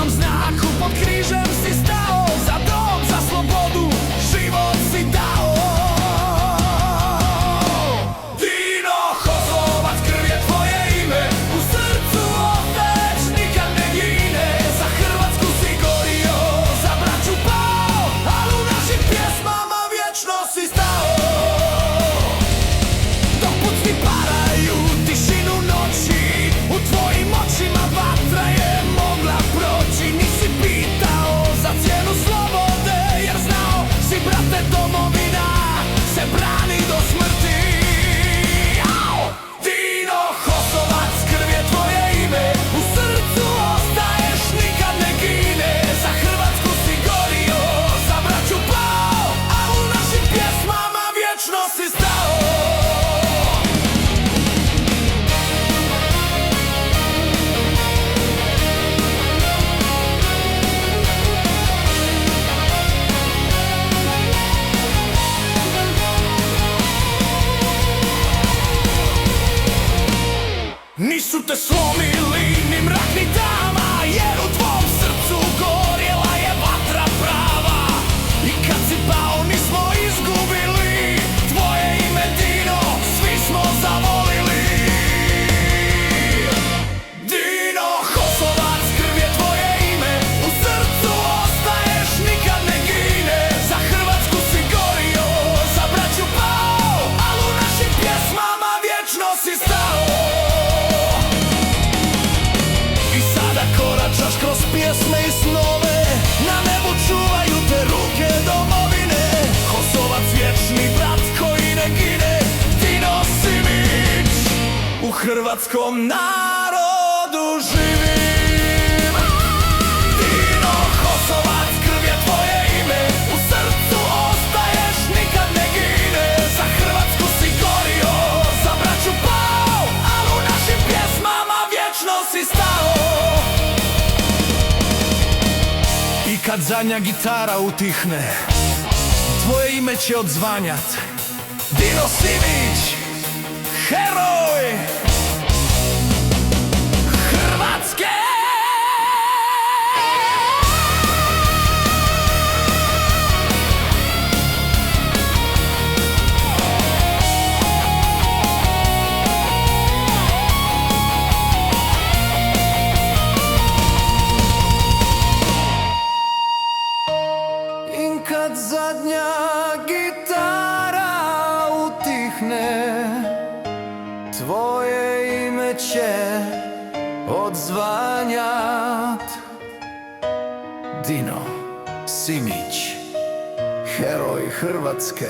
Mam znaku pod krzyżem si stao, za dom, za slobodu, život si dao. Dino Hosovac, krv je tvoje ime, u srcu ostaješ, nikad ne gine. Za Hrvatsku si gorio, za braću pao, al u našim pjesmama vječno si stao. Dok pucni paraju tišinu noći, u tvojim očima vatra je mogla proći. Nisi pitao za cijenu slobode, jer znao si, brate, domovina se brani do smrti. Dino Hosovac, krv je tvoje ime, u srcu ostaješ, nikad ne gine. Za Hrvatsku si gorio, za braću pao, a u našim pjesmama vječno si stao. Nisu te slomili ni mrak ni tama, jer u tvom srcu gorjela je vatra prava. I kad si pao nismo izgubili tvoje ime, Dino, svi smo zavolili. Dino Hosovac, krv je tvoje ime, u srcu ostaješ, nikad ne gine. Za Hrvatsku si gorio, za braću pao, al u našim pjesmama vječno si stao. Koračaš kroz pjesme i snove, na nebu čuvaju te ruke domovine. Hosovac, vječni brat koji ne gine, Dino Simić, u hrvatskom narodu živim. Dino Hosovac, krv je tvoje ime, u srcu ostaješ, nikad ne gine. Za Hrvatsku si gorio, za braću pao, al u našim pjesmama vječno si stao. I kad zadnja gitara utihne, tvoje ime će odzvanjat. Dino Simić, heroj Hrvatske. Kad zadnja gitara utihne, tvoje ime će odzvanjat. Dino Simić, heroj Hrvatske.